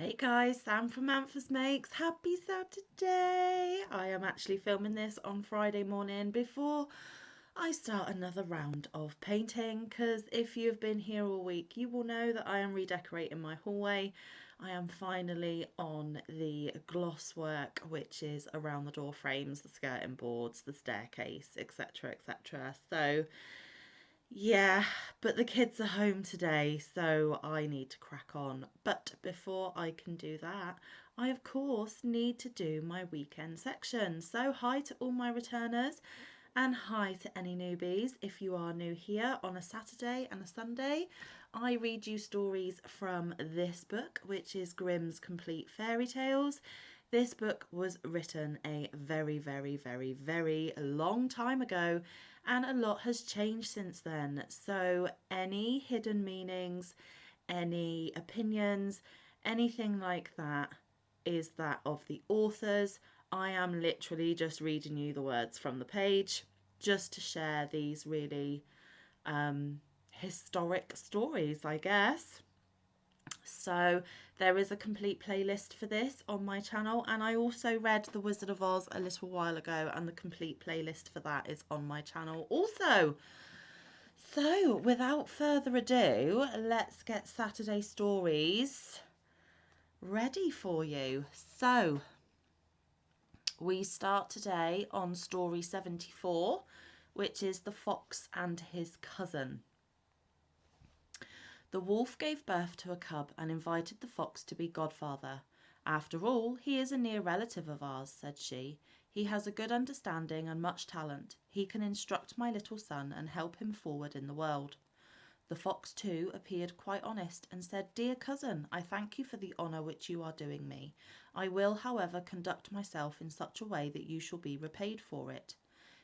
Hey guys, Sam from Manfa's Makes. Happy Saturday! I am actually filming this on Friday morning before I start another round of painting because if you've been here all week, you will know that I am redecorating my hallway. I am finally on the gloss work, which is around the door frames, the skirting boards, the staircase, etc. etc. So yeah, but the kids are home today, so I need to crack on. But before I can do that, I of course need to do my weekend section. So hi to all my returners and hi to any newbies. If you are new here on a Saturday and a Sunday, I read you stories from this book, which is Grimm's Complete Fairy Tales. This book was written a very, very, very, very long time ago, and a lot has changed since then. So, any hidden meanings, any opinions, anything like that is that of the authors. I am literally just reading you the words from the page just to share these really historic stories, I guess. So there is a complete playlist for this on my channel, and I also read The Wizard of Oz a little while ago, and the complete playlist for that is on my channel also. So without further ado, let's get Saturday stories ready for you. So we start today on story 74, which is The Fox and His Cousin. The wolf gave birth to a cub and invited the fox to be godfather. After all, he is a near relative of ours, said she. He has a good understanding and much talent. He can instruct my little son and help him forward in the world. The fox, too, appeared quite honest and said, Dear cousin, I thank you for the honour which you are doing me. I will, however, conduct myself in such a way that you shall be repaid for it.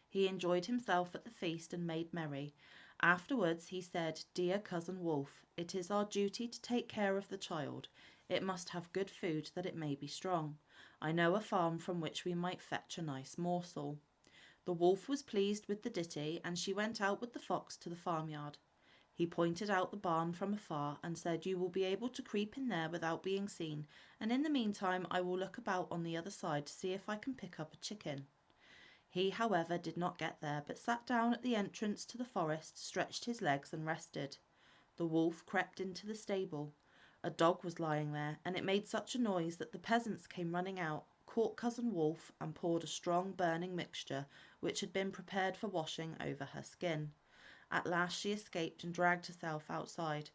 He enjoyed himself at the feast and made merry. Afterwards he said, Dear cousin Wolf, it is our duty to take care of the child. It must have good food that it may be strong. I know a farm from which we might fetch a nice morsel. The wolf was pleased with the ditty, and she went out with the fox to the farmyard. He pointed out the barn from afar and said, You will be able to creep in there without being seen, and in the meantime I will look about on the other side to see if I can pick up a chicken. He, however, did not get there, but sat down at the entrance to the forest, stretched his legs and rested. The wolf crept into the stable. A dog was lying there, and it made such a noise that the peasants came running out, caught cousin Wolf, and poured a strong burning mixture, which had been prepared for washing, over her skin. At last she escaped and dragged herself outside.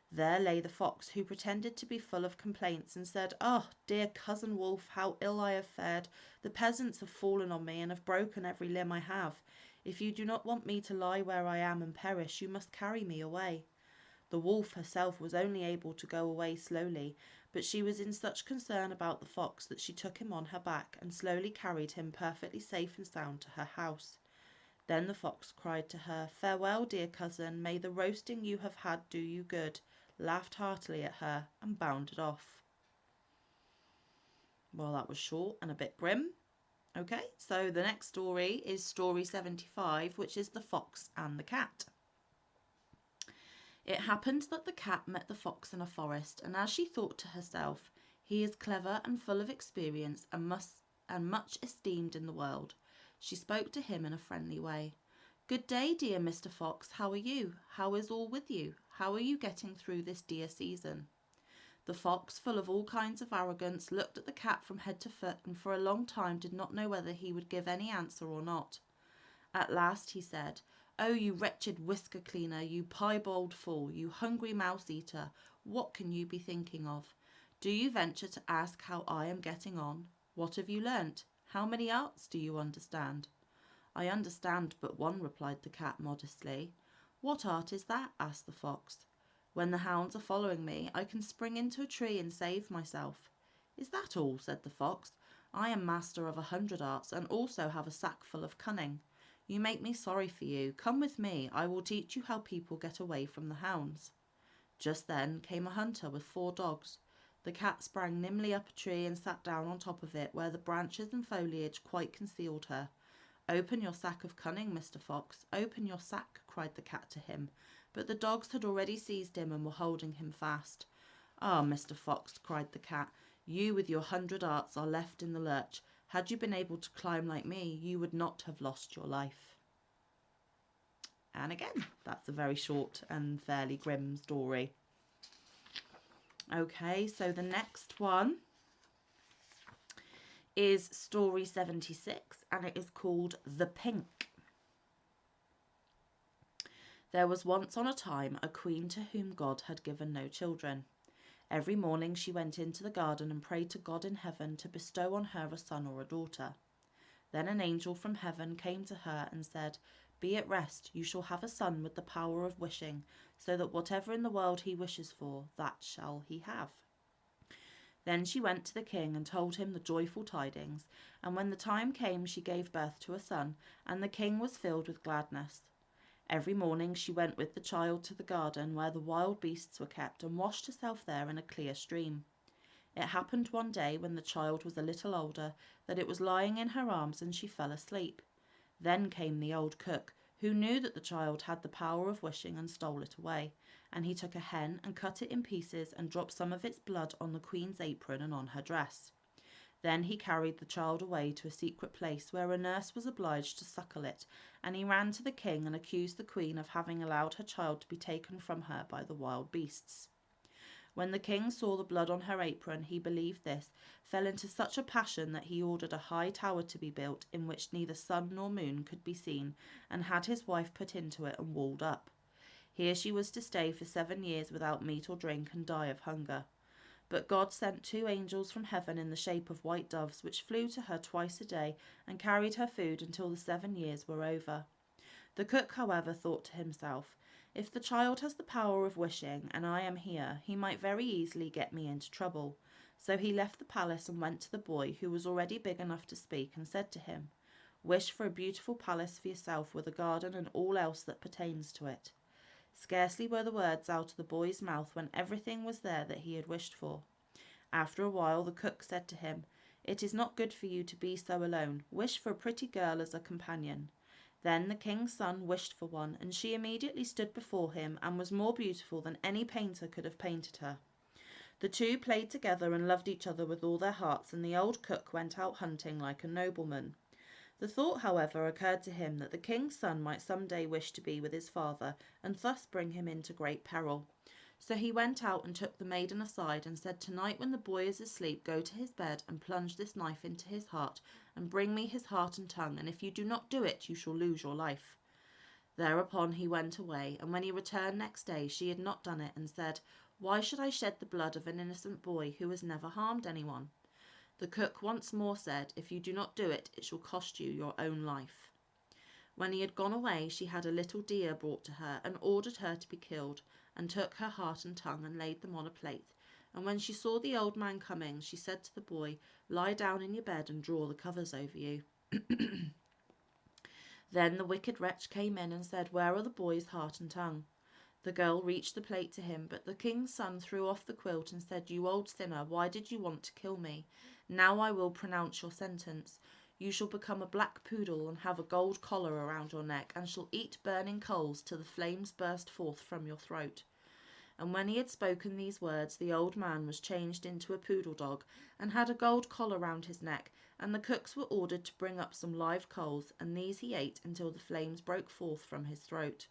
There lay the fox, who pretended to be full of complaints, and said, Oh, dear cousin Wolf, how ill I have fared. The peasants have fallen on me, and have broken every limb I have. If you do not want me to lie where I am and perish, you must carry me away. The wolf herself was only able to go away slowly, but she was in such concern about the fox that she took him on her back, and slowly carried him perfectly safe and sound to her house. Then the fox cried to her, Farewell, dear cousin, may the roasting you have had do you good, laughed heartily at her, and bounded off. Well, that was short and a bit grim. Okay, so the next story is story 75, which is The Fox and the Cat. It happened that the cat met the fox in a forest, and as she thought to herself, He is clever and full of experience, and much esteemed in the world, she spoke to him in a friendly way. Good day, dear Mr. Fox, how are you? How is all with you? How are you getting through this dear season? The fox, full of all kinds of arrogance, looked at the cat from head to foot, and for a long time did not know whether he would give any answer or not. At last he said, Oh, you wretched whisker cleaner, you piebald fool, you hungry mouse eater, what can you be thinking of? Do you venture to ask how I am getting on? What have you learnt? How many arts do you understand? I understand but one, replied the cat modestly. What art is that? Asked the fox. When the hounds are following me, I can spring into a tree and save myself. Is that all? Said the fox. I am master of 100 arts, and also have a sack full of cunning. You make me sorry for you. Come with me. I will teach you how people get away from the hounds. Just then came a hunter with 4 dogs. The cat sprang nimbly up a tree and sat down on top of it, where the branches and foliage quite concealed her. Open your sack of cunning, Mr. Fox. Open your sack, cried the cat to him. But the dogs had already seized him and were holding him fast. "Ah, Mr. Fox," cried the cat, "you with your 100 arts are left in the lurch. Had you been able to climb like me, you would not have lost your life." And again, that's a very short and fairly grim story. Okay, so the next one is story 76, and it is called The Pink. There was once on a time a queen to whom God had given no children. Every morning she went into the garden and prayed to God in heaven to bestow on her a son or a daughter. Then an angel from heaven came to her and said, "Be at rest, you shall have a son with the power of wishing, so that whatever in the world he wishes for, that shall he have." Then she went to the king and told him the joyful tidings, and when the time came she gave birth to a son, and the king was filled with gladness. Every morning she went with the child to the garden where the wild beasts were kept, and washed herself there in a clear stream. It happened one day, when the child was a little older, that it was lying in her arms and she fell asleep. Then came the old cook, who knew that the child had the power of wishing, and stole it away. And he took a hen and cut it in pieces and dropped some of its blood on the queen's apron and on her dress. Then he carried the child away to a secret place where a nurse was obliged to suckle it, and he ran to the king and accused the queen of having allowed her child to be taken from her by the wild beasts. When the king saw the blood on her apron, he believed this, fell into such a passion that he ordered a high tower to be built in which neither sun nor moon could be seen, and had his wife put into it and walled up. Here she was to stay for 7 years without meat or drink, and die of hunger. But God sent 2 angels from heaven in the shape of white doves, which flew to her twice a day and carried her food until the 7 years were over. The cook, however, thought to himself, "If the child has the power of wishing, and I am here, he might very easily get me into trouble." So he left the palace and went to the boy, who was already big enough to speak, and said to him, "Wish for a beautiful palace for yourself, with a garden and all else that pertains to it." Scarcely were the words out of the boy's mouth when everything was there that he had wished for. After a while the cook said to him, "It is not good for you to be so alone. Wish for a pretty girl as a companion." Then the king's son wished for one, and she immediately stood before him, and was more beautiful than any painter could have painted her. The two played together and loved each other with all their hearts, and the old cook went out hunting like a nobleman. The thought, however, occurred to him that the king's son might some day wish to be with his father, and thus bring him into great peril. So he went out and took the maiden aside, and said, "Tonight when the boy is asleep, go to his bed and plunge this knife into his heart, and bring me his heart and tongue, and if you do not do it, you shall lose your life." Thereupon he went away, and when he returned next day she had not done it, and said, "Why should I shed the blood of an innocent boy who has never harmed anyone?" The cook once more said, "If you do not do it, it shall cost you your own life." When he had gone away, she had a little deer brought to her, and ordered her to be killed, and took her heart and tongue and laid them on a plate. And when she saw the old man coming, she said to the boy, "Lie down in your bed and draw the covers over you." Then the wicked wretch came in and said, "Where are the boy's heart and tongue?" The girl reached the plate to him, but the king's son threw off the quilt and said, "You old sinner, why did you want to kill me? Now I will pronounce your sentence. You shall become a black poodle and have a gold collar around your neck, and shall eat burning coals till the flames burst forth from your throat." And when he had spoken these words, the old man was changed into a poodle dog, and had a gold collar round his neck, and the cooks were ordered to bring up some live coals, and these he ate until the flames broke forth from his throat.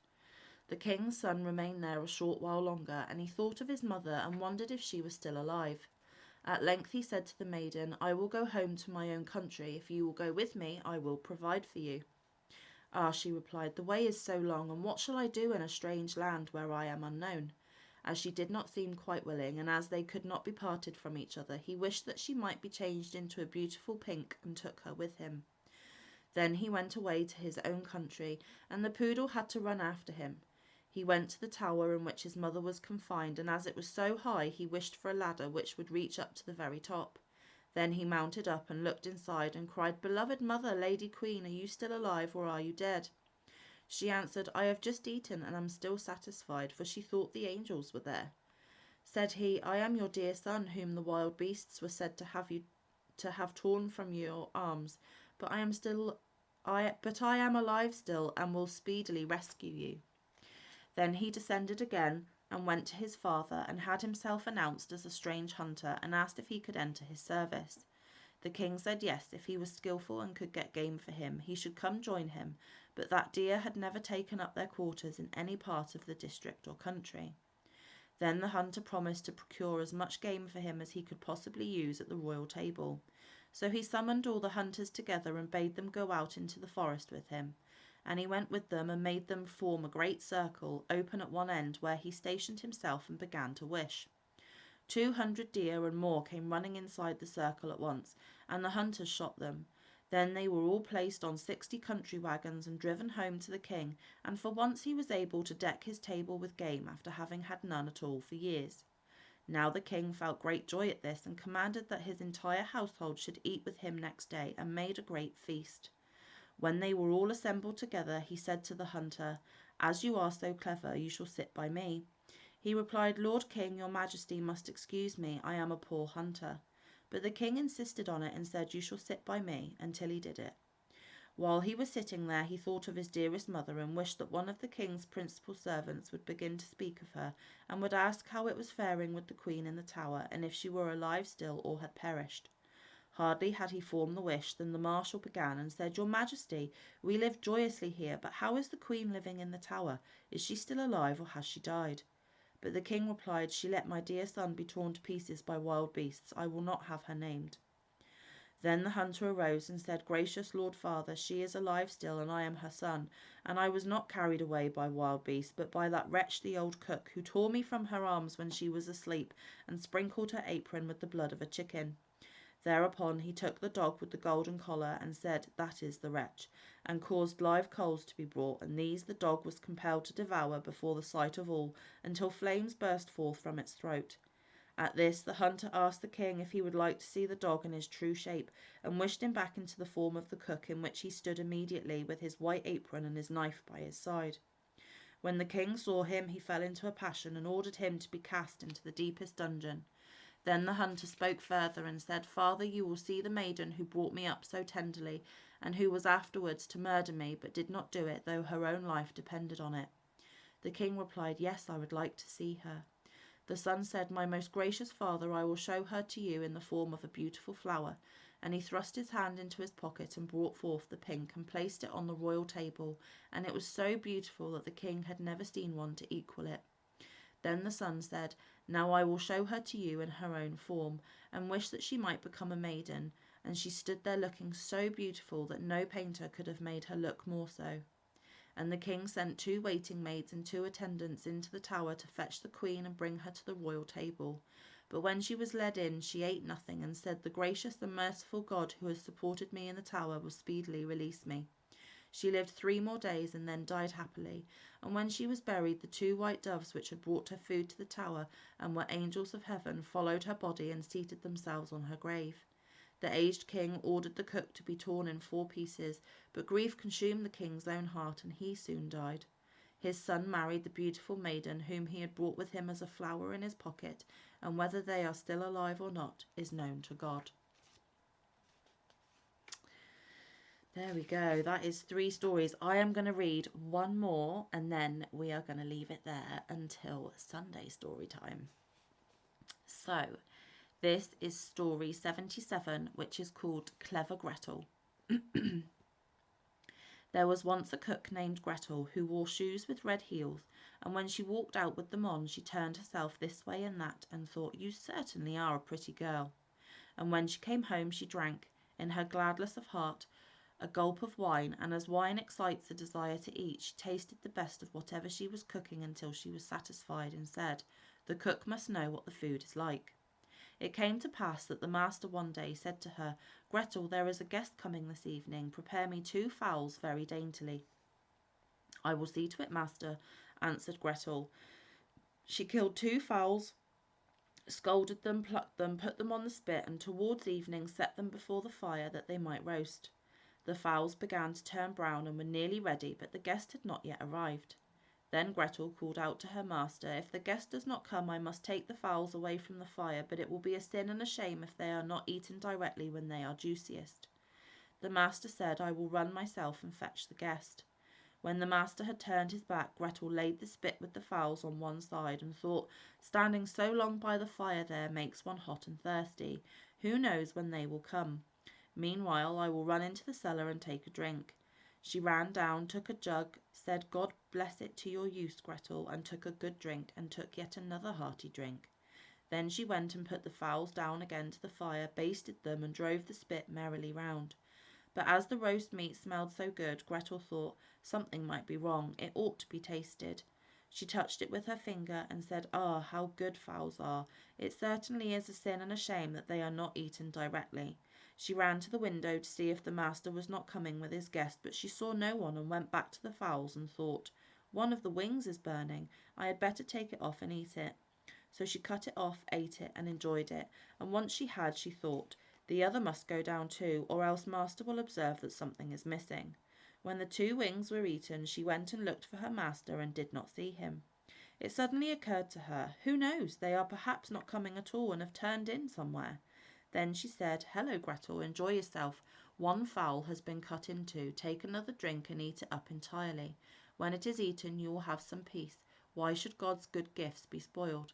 The king's son remained there a short while longer, and he thought of his mother and wondered if she was still alive. At length he said to the maiden, "I will go home to my own country. If you will go with me, I will provide for you." "Ah," she replied, "the way is so long, and what shall I do in a strange land where I am unknown?" As she did not seem quite willing, and as they could not be parted from each other, he wished that she might be changed into a beautiful pink, and took her with him. Then he went away to his own country, and the poodle had to run after him. He went to the tower in which his mother was confined, and as it was so high, he wished for a ladder which would reach up to the very top. Then he mounted up and looked inside, and cried, "Beloved mother, Lady Queen, are you still alive, or are you dead?" She answered, "I have just eaten, and am still satisfied," for she thought the angels were there. Said he, "I am your dear son, whom the wild beasts were said to have torn from your arms, but I am alive still, and will speedily rescue you." Then he descended again, and went to his father and had himself announced as a strange hunter and asked if he could enter his service. The king said yes, if he was skilful and could get game for him, he should come join him, but that deer had never taken up their quarters in any part of the district or country. Then the hunter promised to procure as much game for him as he could possibly use at the royal table. So he summoned all the hunters together and bade them go out into the forest with him. And he went with them and made them form a great circle, open at one end, where he stationed himself and began to wish. 200 deer and more came running inside the circle at once, and the hunters shot them. Then they were all placed on 60 country wagons and driven home to the king, and for once he was able to deck his table with game after having had none at all for years. Now the king felt great joy at this, and commanded that his entire household should eat with him next day, and made a great feast. When they were all assembled together, he said to the hunter, "As you are so clever, you shall sit by me." He replied, "Lord King, your majesty must excuse me, I am a poor hunter." But the king insisted on it and said, "You shall sit by me," until he did it. While he was sitting there, he thought of his dearest mother and wished that one of the king's principal servants would begin to speak of her, and would ask how it was faring with the queen in the tower, and if she were alive still or had perished. Hardly had he formed the wish than the marshal began and said, "Your majesty, we live joyously here, but how is the queen living in the tower? Is she still alive or has she died?" But the king replied, "She let my dear son be torn to pieces by wild beasts. I will not have her named." Then the hunter arose and said, "Gracious Lord Father, she is alive still, and I am her son, and I was not carried away by wild beasts, but by that wretch the old cook, who tore me from her arms when she was asleep, and sprinkled her apron with the blood of a chicken." Thereupon he took the dog with the golden collar, and said, "That is the wretch," and caused live coals to be brought, and these the dog was compelled to devour before the sight of all, until flames burst forth from its throat. At this the hunter asked the king if he would like to see the dog in his true shape, and wished him back into the form of the cook, in which he stood immediately, with his white apron and his knife by his side. When the king saw him, he fell into a passion, and ordered him to be cast into the deepest dungeon. Then the hunter spoke further and said, "Father, you will see the maiden who brought me up so tenderly, and who was afterwards to murder me, but did not do it, though her own life depended on it." The king replied, "Yes, I would like to see her." The son said, "My most gracious father, I will show her to you in the form of a beautiful flower." And he thrust his hand into his pocket and brought forth the pink and placed it on the royal table, and it was so beautiful that the king had never seen one to equal it. Then the son said, "Now I will show her to you in her own form, and wish that she might become a maiden." And she stood there looking so beautiful that no painter could have made her look more so. And the king sent 2 waiting maids and 2 attendants into the tower to fetch the queen and bring her to the royal table. But when she was led in, she ate nothing, and said, "The gracious and merciful God who has supported me in the tower will speedily release me." She lived 3 more days and then died happily, and when she was buried, the 2 white doves which had brought her food to the tower and were angels of heaven followed her body and seated themselves on her grave. The aged king ordered the cook to be torn in 4 pieces, but grief consumed the king's own heart, and he soon died. His son married the beautiful maiden whom he had brought with him as a flower in his pocket, and whether they are still alive or not is known to God. There we go. That is 3 stories. I am going to read one more, and then we are going to leave it there until Sunday story time. So, this is story 77, which is called Clever Gretel. There was once a cook named Gretel who wore shoes with red heels, and when she walked out with them on, she turned herself this way and that and thought, "You certainly are a pretty girl." And when she came home, she drank, in her gladness of heart, a gulp of wine, and as wine excites a desire to eat, she tasted the best of whatever she was cooking until she was satisfied, and said, "The cook must know what the food is like." It came to pass that the master one day said to her, "Gretel, there is a guest coming this evening. Prepare me 2 fowls very daintily." "I will see to it, master," answered Gretel. She killed 2 fowls, scalded them, plucked them, put them on the spit, and towards evening set them before the fire that they might roast. The fowls began to turn brown and were nearly ready, but the guest had not yet arrived. Then Gretel called out to her master, "If the guest does not come, I must take the fowls away from the fire, but it will be a sin and a shame if they are not eaten directly when they are juiciest." The master said, "I will run myself and fetch the guest." When the master had turned his back, Gretel laid the spit with the fowls on one side and thought, standing so long by the fire there makes one hot and thirsty. Who knows when they will come? Meanwhile, I will run into the cellar and take a drink. She ran down, took a jug, said, God bless it to your use, Gretel, and took a good drink, and took yet another hearty drink. Then she went and put the fowls down again to the fire, basted them, and drove the spit merrily round. But as the roast meat smelled so good, Gretel thought something might be wrong. It ought to be tasted. She touched it with her finger and said, Ah, how good fowls are! It certainly is a sin and a shame that they are not eaten directly. She ran to the window to see if the master was not coming with his guest, but she saw no one, and went back to the fowls and thought, one of the wings is burning. I had better take it off and eat it. So she cut it off, ate it, and enjoyed it, and once she had, she thought, the other must go down too, or else master will observe that something is missing. When the 2 wings were eaten, she went and looked for her master and did not see him. It suddenly occurred to her, who knows, they are perhaps not coming at all and have turned in somewhere. Then she said, Hello, Gretel, enjoy yourself. 1 fowl has been cut in 2. Take another drink and eat it up entirely. When it is eaten, you will have some peace. Why should God's good gifts be spoiled?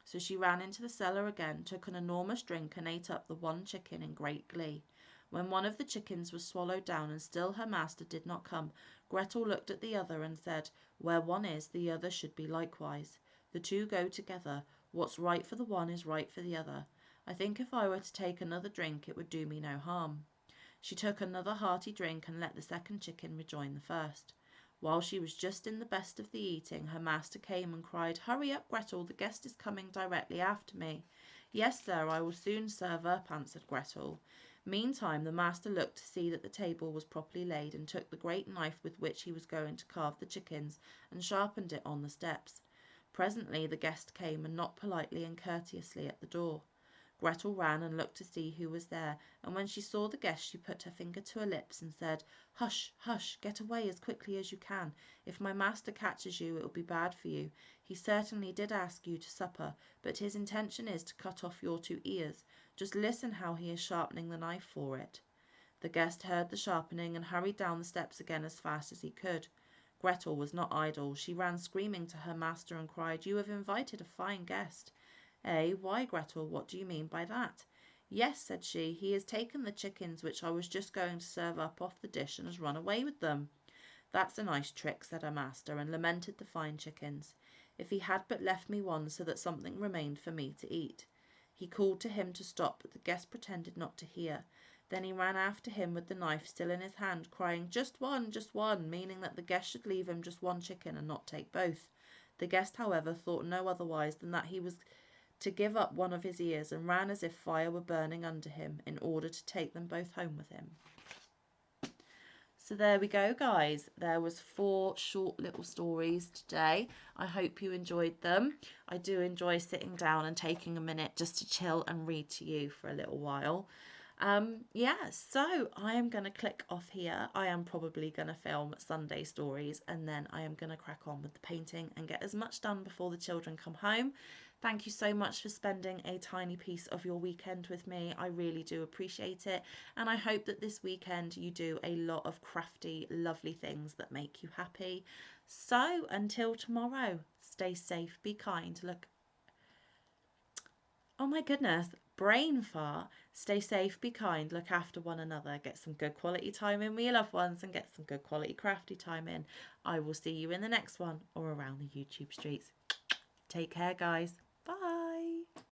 So she ran into the cellar again, took an enormous drink, and ate up the 1 chicken in great glee. When one of the chickens was swallowed down and still her master did not come, Gretel looked at the other and said, Where one is, the other should be likewise. The 2 go together. What's right for the one is right for the other. I think if I were to take another drink, it would do me no harm. She took another hearty drink and let the 2nd chicken rejoin the first. While she was just in the best of the eating, her master came and cried, Hurry up, Gretel, the guest is coming directly after me. Yes, sir, I will soon serve up, answered Gretel. Meantime, the master looked to see that the table was properly laid, and took the great knife with which he was going to carve the chickens, and sharpened it on the steps. Presently the guest came and knocked politely and courteously at the door. Gretel ran and looked to see who was there, and when she saw the guest she put her finger to her lips and said, Hush, hush, get away as quickly as you can. If my master catches you, it will be bad for you. He certainly did ask you to supper, but his intention is to cut off your 2 ears. Just listen how he is sharpening the knife for it. The guest heard the sharpening and hurried down the steps again as fast as he could. Gretel was not idle. She ran screaming to her master and cried, You have invited a fine guest. Why, Gretel, what do you mean by that? Yes, said she, he has taken the chickens which I was just going to serve up off the dish and has run away with them. That's a nice trick, said her master, and lamented the fine chickens. If he had but left me one so that something remained for me to eat. He called to him to stop, but the guest pretended not to hear. Then he ran after him with the knife still in his hand, crying, just one, meaning that the guest should leave him just 1 chicken and not take both. The guest, however, thought no otherwise than that he was to give up 1 of his ears, and ran as if fire were burning under him, in order to take them both home with him. So there we go, guys. There was 4 short little stories today. I hope you enjoyed them. I do enjoy sitting down and taking a minute just to chill and read to you for a little while. So I am going to click off here. I am probably going to film Sunday stories, and then I am going to crack on with the painting and get as much done before the children come home. Thank you so much for spending a tiny piece of your weekend with me. I really do appreciate it, and I hope that this weekend you do a lot of crafty, lovely things that make you happy. So until tomorrow, stay safe, be kind. Look, oh my goodness, brain fart. Stay safe, be kind, look after one another, get some good quality time in with your loved ones, and get some good quality crafty time in. I will see you in the next one or around the YouTube streets. Take care, guys. Bye.